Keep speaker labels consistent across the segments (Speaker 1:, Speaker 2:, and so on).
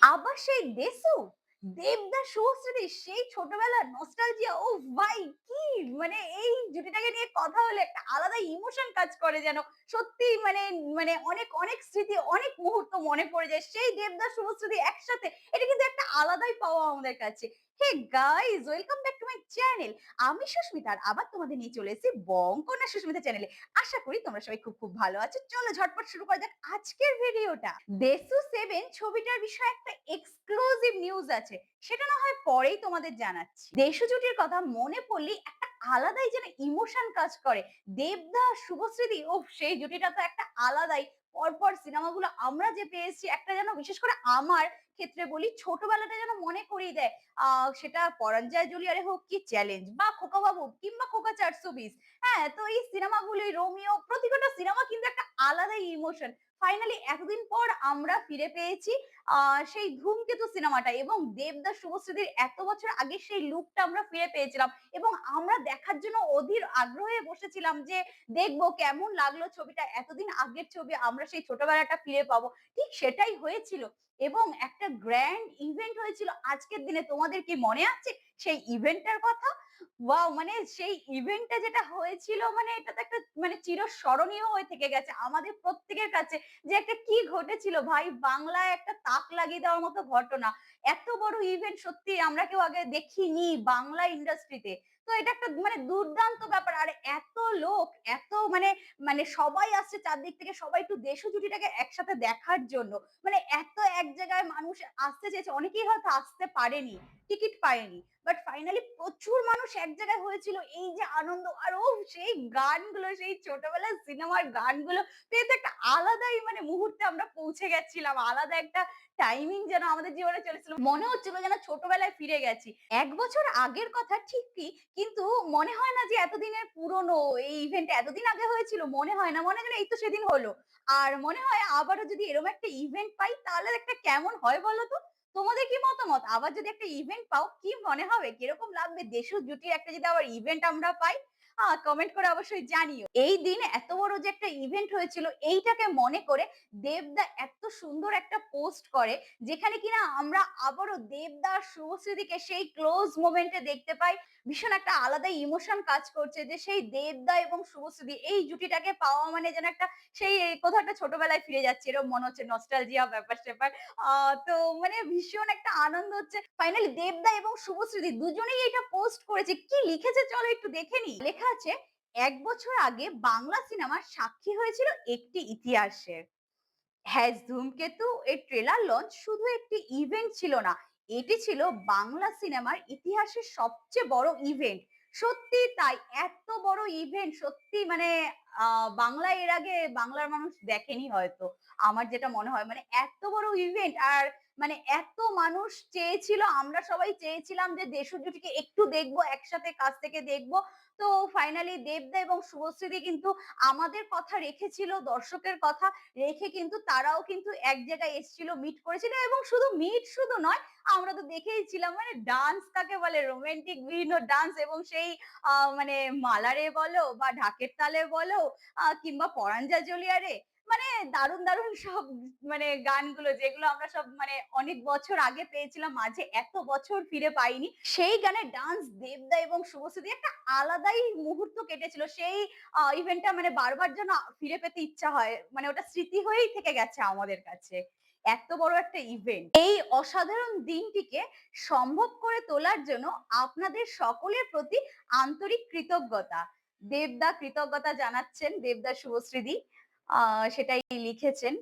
Speaker 1: আবার সেই দেশু, দেবদাস শুভশ্রীদি সেই ছোটবেলার নস্টালজিয়া। ওহ ভাই! কি মানে এই জুটিটাকে নিয়ে কথা হলে একটা আলাদা ইমোশন কাজ করে যেন। সত্যিই মানে অনেক স্মৃতি, অনেক মুহূর্ত মনে পড়ে যায়। সেই দেবদাস শুভশ্রীদি একসাথে। এটা কিন্তু একটা আলাদাই পাওয়া আমাদের কাছে। Hey guys, welcome back to my channel. আমি সুস্মিতা আর আবার তোমাদের নিয়ে চলে এসেছি বঙ্কনা সুস্মিতা চ্যানেলে। আশা করি তোমরা সবাই খুব ভালো আছো। চলো ঝটপট শুরু করা যাক আজকের ভিডিওটা। দেশু 7 ছবিটার বিষয়ে একটা এক্সক্লুসিভ নিউজ আছে। সেটা না হয় পরেই তোমাদের জানাচ্ছি। দেশু জুটির কথা মনে পড়লেই একটা আলাদাই যেন ইমোশন কাজ করে। দেবদাস, শুভশ্রীদি, ওফ সেই জুটিটা তো একটা আলাদাই। পরপর সিনেমাগুলো আমরা যে পেয়েছি একটা যেন বিশেষ করে আমার ক্ষেত্রে বলি ছোটবেলাটা যেন মনে করিয়ে দেয়। সেটা পরাঞ্জয় জুলিয়ারে হোক কি চ্যালেঞ্জ বা খোকা বাবু কিংবা খোকা 420। হ্যাঁ, তো এই সিনেমাগুলি রোমিও প্রতিটা সিনেমা কিন্তু একটা আলাদাই ইমোশন। ফাইনালি এতদিন পর আমরা ফিরে পেয়েছি সেই ধূমকেতু সিনেমাটা এবং দেবদাস শুভশ্রীদির এত বছর আগে সেই লুকটা আমরা ফিরে পেয়েছিলাম এবং আমরা দেখার জন্য অধীর আগ্রহে বসেছিলাম যে দেখবো কেমন লাগলো ছবিটা। এতদিন আগের ছবি আমরা সেই ছোটবেলাটা ফিরে পাবো। ঠিক সেটাই হয়েছিল এবং একটা গ্র্যান্ড ইভেন্ট হয়েছিল আজকের দিনে। তোমাদের কি মনে আছে সেই ইভেন্টটার কথা? ওয়াও! মানে সেই ইভেন্টটা যেটা হয়েছিল মানে এটা তো একটা মানে চিরস্মরণীয় হয়ে থেকে গেছে আমাদের প্রত্যেকের কাছে। যে একটা কি ঘটেছিল ভাই, বাংলায় একটা তাক লাগিয়ে দেওয়ার মতো ঘটনা। এত বড় ইভেন্ট সত্যি আমরা কেউ আগে দেখিনি বাংলা ইন্ডাস্ট্রিতে। তো এটা একটা মানে দুর্দান্ত ব্যাপার। আর এত লোক, এত মানে সবাই আসছে চারদিক থেকে, সবাই একটু দেশু জুটিটাকে একসাথে দেখার জন্য। মানে এত এক জায়গায় মানুষ আসতে চেয়েছে। অনেকেই হয়তো আসতে পারেনি, টিকিট পায়নি। বাট ফাইনালি প্রচুর মানুষ এক জায়গায় হয়েছিল। এই যে আনন্দ আর সেই গানগুলো, সেই ছোটবেলার সিনেমার গানগুলো পেয়ে তো একটা আলাদাই মানে মুহূর্তে আমরা পৌঁছে গেছিলাম। আলাদা একটা টাইমিং যেন আমাদের জীবনে চলেছিল। মনে হচ্ছিল যেন ছোটবেলায় ফিরে গেছি। ১ বছর আগের কথা ঠিকই, কিন্তু মনে হয় না যে এতদিনের পুরনো এই ইভেন্ট এতদিন আগে হয়েছিল। মনে হয় না। মনে হয় যেন এই তো সেদিন হলো। আর মনে হয় আবারও যদি এরকম একটা ইভেন্ট পাই তাহলে একটা কেমন হয় বলো তো? তোমাদের কি মতামত? আবার যদি একটা ইভেন্ট পাও কি মনে হবে? কিরকম লাগবে? দেশজ জুটির একটা যদি আবার ইভেন্ট আমরা পাই, কমেন্ট করে অবশ্যই জানিও। এই দিন এত বড় যে একটা ইভেন্ট হয়েছিল এইটাকে মনে করে দেবদা এত সুন্দর একটা পোস্ট করে যেখানে কিনা আমরা আবারও দেবদা শুভশ্রীদিকে সেই ক্লোজ মোমেন্টে দেখতে পাই। ভীষণ একটা আলাদা ইমোশন কাজ করছে যে সেই দেবদা এবং শুভশ্রীদি এই জুটিটাকে পাওয়া মানে যেন একটা সেই কোথাও একটা ছোটবেলায় ফিরে যাচ্ছে এরকম মনে হচ্ছে, নস্টালজিয়া ব্যাপার-স্যাপার। তো মানে ভীষণ একটা আনন্দ হচ্ছে। ফাইনালি দেবদা এবং শুভশ্রীদি দুজনেই এটা পোস্ট করেছে। কি লিখেছে চলো একটু দেখে নিই। লেখা আছে, "১ বছর আগে বাংলা সিনেমার সাক্ষী হয়েছিল একটি ইতিহাসের। হ্যাঁ, 'ধূমকেতু' এর ট্রেলার লঞ্চ শুধু একটি ইভেন্ট ছিল না, এটি ছিল বাংলা সিনেমার ইতিহাসের সবচেয়ে বড় ইভেন্ট। সত্যি তাই, এত বড় ইভেন্ট সত্যি মানে বাংলায় এর আগে বাংলার মানুষ দেখেনি হয়তো। আমার যেটা মনে হয় মানে এত বড় ইভেন্ট আর মানে এত মানুষ চেয়েছিল, আমরা সবাই চেয়েছিলাম যে দেশজ জুটিকে একটু দেখবো, একসাথে কাছ থেকে দেখবো। তো ফাইনালি দেবদা এবং শুভশ্রীদি কিন্তু আমাদের কথা রেখেছিল, দর্শকের কথা রেখে কিন্তু তারাও কিন্তু এক জায়গায় এসেছিল, মিট করেছিল এবং শুধু মিট শুধু নয়, আমরা তো দেখেইছিলাম মানে ডান্স কাকে বলে, রোমান্টিক বিভিন্ন ডান্স এবং সেই মানে মালারে বলো বা ঢাকের তালে বলো কিংবা পরাঞ্জা জ্বলিয়ারে, মানে দারুণ সব মানে গানগুলো যেগুলো আমরা সব মানে অনেক বছর আগে পেয়েছিলাম, মাঝে এত বছর ফিরে পাইনি। সেই গানের ডান্স দেবদা এবং শুভশ্রীদি একটা আলাদাই মুহূর্ত কেটেছিল। সেই ইভেন্টটা মানে বারবার যেন ফিরে পেতে ইচ্ছা হয়। মানে ওটা স্মৃতি হয়েই থেকে গেছে আমাদের কাছে। এত বড় একটা ইভেন্ট। এই অসাধারণ দিনটিকে সম্ভব করে তোলার জন্য আপনাদের সকলের প্রতি আন্তরিক কৃতজ্ঞতা। দেবদা কৃতজ্ঞতা জানাচ্ছেন, দেবদা শুভশ্রীদি সেটাই লিখেছেন।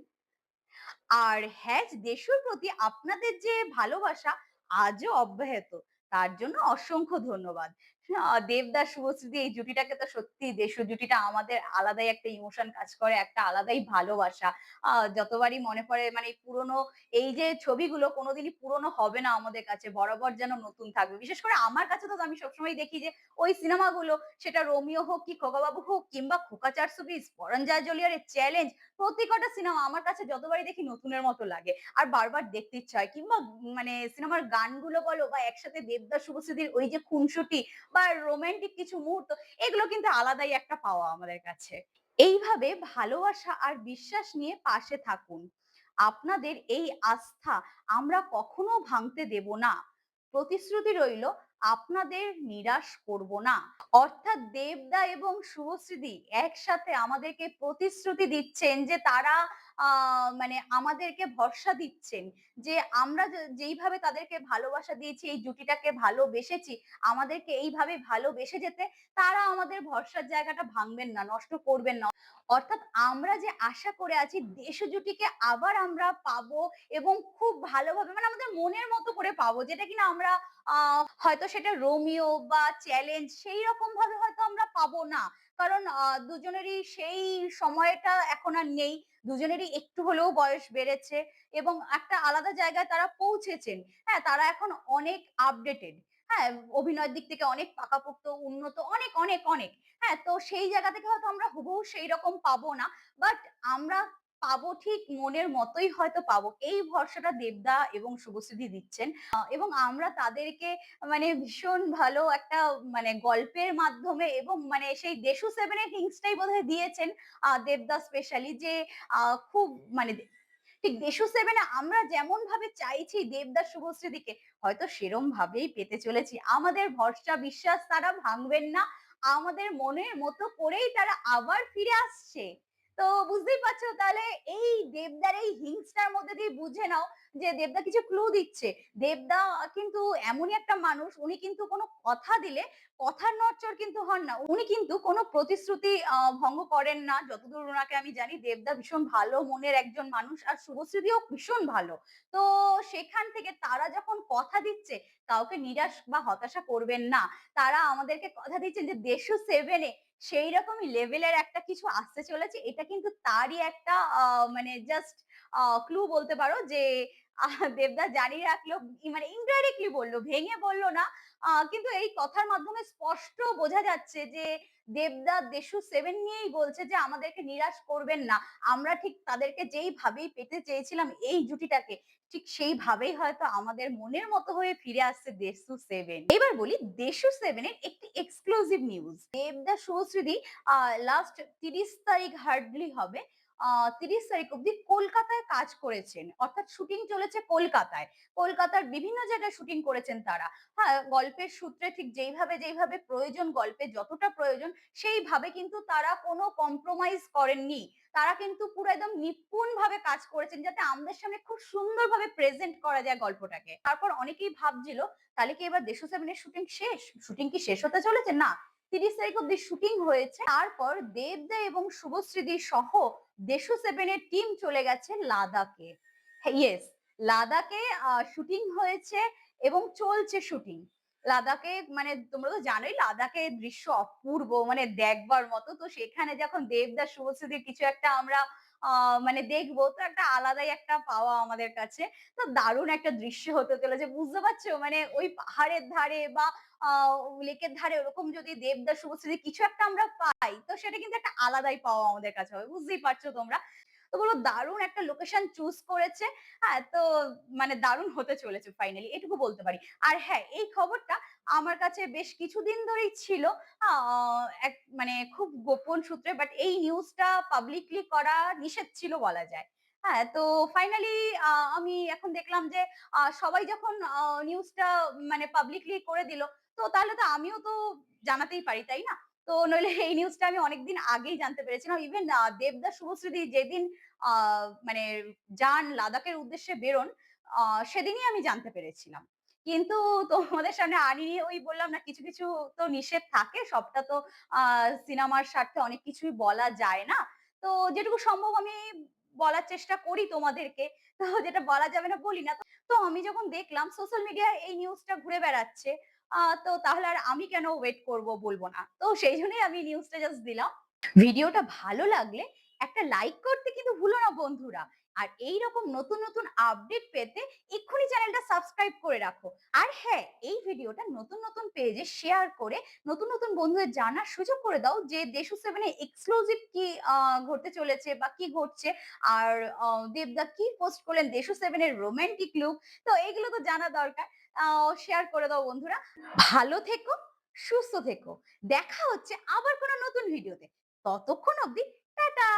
Speaker 1: আর হ্যাঁ, দেশুর প্রতি আপনাদের যে ভালোবাসা আজও অব্যাহত, তার জন্য অসংখ্য ধন্যবাদ। দেবদাস শুভশ্রীদি এই জুটিটাকে তো সত্যি দেশু জুটিটা আমাদের আলাদাই একটা ইমোশন কাজ করে, একটা আলাদাই ভালোবাসা। যতবারই মনে পড়ে মানে পুরনো এই যে ছবিগুলো কোনোদিনই পুরনো হবে না আমাদের কাছে। বরাবর যেন নতুন থাকবে। বিশেষ করে আমার কাছে তো আমি সবসময় দেখি যে ওই সিনেমাগুলো সেটা রোমিও হোক কি খোকাবাবু হোক কিংবা খোকা ৪২০, পরাঞ্জয় জ্বলিয়ারের চ্যালেঞ্জ, প্রত্যেকটা সিনেমা আমার কাছে যতবারই দেখি নতুনের মতো লাগে। আর বারবার দেখতে ইচ্ছা হয়। কিংবা মানে সিনেমার গানগুলো বলো বা একসাথে দেবদাস শুভশ্রীদির ওই যে খুনসুটি বা রোমান্টিক কিছু মুহূর্ত, এগুলো কিন্তু আলাদাই একটা পাওয়া আমাদের কাছে। এইভাবে ভালোবাসা আর বিশ্বাস নিয়ে পাশে থাকুন। আপনাদের এই আস্থা আমরা কখনো ভাঙতে দেব না। প্রতিশ্রুতি রইল আপনাদের নিরাশ করব না। অর্থাৎ দেবদা এবং শুভশ্রীদি একসাথে আমাদেরকে প্রতিশ্রুতি দিচ্ছেন যে তারা মানে আমাদেরকে ভরসা দিচ্ছেন যে আমরা যেইভাবে তাদেরকে ভালোবাসা দিয়েছি, এই জুটিটাকে ভালোবেসেছি, আমাদেরকে এইভাবে ভালোবেসে যেতে তারা আমাদের ভরসার জায়গাটা ভাঙবেন না, নষ্ট করবেন না। অর্থাৎ আমরা যে আশা করে আছি দেশ জুটিকে আবার আমরা পাবো এবং খুব ভালোভাবে মানে আমাদের মনের মতো করে পাবো, যেটা কিনা আমরা হয়তো সেটা রোমিও বা চ্যালেঞ্জ সেই রকম ভাবে হয়তো আমরা পাবো না। কারণ দুজনেরই সেই সময়টা এখন আর নেই। দুজনেরই একটু হলেও বয়স বেড়েছে এবং একটা আলাদা জায়গায় তারা পৌঁছেছেন। হ্যাঁ, তারা এখন অনেক আপডেটেড। হ্যাঁ, অভিনয়ের দিক থেকে অনেক পাকাপোক্ত, উন্নত অনেক, অনেক, অনেক। হ্যাঁ, তো সেই জায়গা থেকে হয়তো আমরা হুবহু সেইরকম পাবো না। বাট আমরা পাবো ঠিক মনের মতোই হয়তো পাবো। এই ভরসাটা দেবদা এবং শুভশ্রীদি দিচ্ছেন। এবং আমরা তাদেরকে মানে ভীষণ ভালো একটা মানে গল্পের মাধ্যমে এবং মানে সেই দেশু 7 এর হিংসটাই বোধহয় দিয়েছেন দেবদা স্পেশালি যে খুব মানে ঠিক দেশু 7 এ আমরা যেমন ভাবে চাইছি দেবদাস শুভশ্রীদিকে হয়তো সেরম ভাবেই পেতে চলেছি। আমাদের ভরসা বিশ্বাস তারা ভাঙবেন না। আমাদের মনের মতো করেই তারা আবার ফিরে আসছে। তো বুঝতেই পারছো তাহলে এই দেবদার এই হিংসটার মধ্যে দিয়ে বুঝে নাও যে দেবদা কিছু ক্লু দিচ্ছে। দেবদা কিন্তু এমনই একটা মানুষ, উনি কিন্তু কোনো কথা দিলে কথার নড়চড় কিন্তু হন না। উনি কিন্তু কোনো প্রতিশ্রুতি ভঙ্গ করেন না। যতদূর উনাকে আমি জানি দেবদা ভীষণ ভালো মনের একজন মানুষ আর শুভশ্রীদিও ভীষণ ভালো। তো সেখান থেকে তারা যখন কথা দিচ্ছে কাউকে নিরাশ বা হতাশা করবেন না। তারা আমাদেরকে কথা দিচ্ছেন যে দেশু 7 এ সেই রকমই লেভেলের একটা কিছু আসতে চলেছে। এটা কিন্তু তারই একটা মানে জাস্ট ক্লু বলতে পারো যে দেবদা জানিয়ে রাখলো মানে ইনডাইরেক্টলি বলল, ভেঙে বলল না। কিন্তু এই কথার মাধ্যমে স্পষ্ট বোঝা যাচ্ছে যে দেবদা দেশু 7 নিয়েই বলছে যে আমাদেরকে নিরাশ করবেন না। আমরা ঠিক তাদেরকে যেইভাবেই পেতে চেয়েছিলাম এই জুটিটাকে, ঠিক সেইভাবেই হয়তো আমাদের মনের মতো হয়ে ফিরে আসছে দেশু 7। এবার বলি দেশু 7 এর একটি এক্সক্লুসিভ নিউজ। দেবদা শুভশ্রীদি লাস্ট ৩০ তারিখ হার্ডলি হবে। ৩০ তারিখ অব্দি কলকাতায় কাজ করেছেন। অর্থাৎ শুটিং চলেছে কলকাতায়। কলকাতার বিভিন্ন জায়গায় শুটিং করেছেন তারা। হ্যাঁ, গল্পের সূত্রে ঠিক যেইভাবে প্রয়োজন, গল্পের যতটা প্রয়োজন সেইভাবে কিন্তু তারা কোনো কম্প্রোমাইজ করেননি। তারা কিন্তু পুরো একদম নিপুণভাবে কাজ করেছেন যাতে আমাদের সামনে খুব সুন্দরভাবে প্রেজেন্ট করা যায় গল্পটাকে। তারপর অনেকেই ভাবছিল তাহলে কি এবার দেশু 7 এর শুটিং শেষ? শুটিং কি শেষ হতে চলেছে? না। ৩০ তারিখ অব্দি শুটিং হয়েছে। তারপর দেবদা এবং শুভশ্রীদি সহ দেশু 7 এর টিম চলে গেছে লাদাখে। ইয়েস, লাদাখে শুটিং হয়েছে এবং চলছে শুটিং। লাদাখে মানে তোমরা তো জানোই লাদাখের দৃশ্য অপূর্ব মানে দেখবার মতো। তো সেখানে যখন দেবদাস শুভশ্রীদির কিছু একটা আমরা মানে দেখবো তো একটা আলাদাই একটা পাওয়া আমাদের কাছে। তো দারুণ একটা দৃশ্য হতে চলেছে। বুঝতে পারছো? মানে ওই পাহাড়ের ধারে বা আ লেকের ধারে ওরকম যদি দেবদাস শুভশ্রীদির কিছু একটা আমরা পাই তো সেটা কিন্তু একটা আলাদাই পাওয়া আমাদের কাছে হবে। বুঝতেই পারছো তোমরা। তো বলল দারুণ একটা লোকেশন চুজ করেছে। হ্যাঁ, তো মানে দারুণ হতে চলেছে ফাইনালি এটুকু বলতে পারি। আর হ্যাঁ, এই খবরটা আমার কাছে বেশ কিছুদিন ধরেই ছিল। আ এক মানে খুব গোপন সূত্রে বাট এই নিউজটা পাবলিকলি করা নিষেধ ছিল বলা যায়। হ্যাঁ, তো ফাইনালি আমি এখন দেখলাম যে সবাই যখন নিউজটা মানে পাবলিকলি করে দিল, তো তাহলে তো আমিও তো জানাতেই পারি, তাই না? তো নইলে এই নিউজটা আমি অনেকদিন আগেই জানতে পেরেছিলাম। ইভেন দেবদাস শুভশ্রীদি যেদিন আ মানে যান লাদাখের উদ্দেশ্যে বেরোন, আ সেদিনই আমি জানতে পেরেছিলাম। কিন্তু তোমাদের সামনে আনিনি ওই বললাম না কিছু তো নিষেধ থাকে। সবটা তো আ সিনেমার স্বার্থে অনেক কিছুই বলা যায় না। তো যেটুকু সম্ভব আমি বলার চেষ্টা করি তোমাদেরকে। তো যেটা বলা যাবে না বলি না। তো আমি যখন দেখলাম সোশ্যাল মিডিয়ায় এই নিউজটা ঘুরে বেড়াচ্ছে, তো তাহলে আর আমি কেন ওয়েট করব বলব না। তো সেইজন্যই আমি নিউজটা জাস্ট দিলাম। ভিডিওটা ভালো লাগলে একটা লাইক করতে কিন্তু ভুলো না বন্ধুরা। আর এইরকম নতুন আপডেট পেতে এক্ষুনি চ্যানেলটা সাবস্ক্রাইব করে রাখো। আর হ্যাঁ, এই ভিডিওটা নতুন পেজে শেয়ার করে নতুন বন্ধুদের জানার সুযোগ করে দাও যে দেশু 7 এ এক্সক্লুসিভ কি ঘটতে চলেছে বা কি ঘটছে। আর দেবদা কি পোস্ট করলেন দেশু 7 এর রোমান্টিক লুক। তো এগুলো তো জানা দরকার। শেয়ার করে দাও বন্ধুরা। ভালো থেকো, সুস্থ থেকো। দেখা হচ্ছে আবার কোনো নতুন ভিডিওতে। ততক্ষণ অবধি টাটা!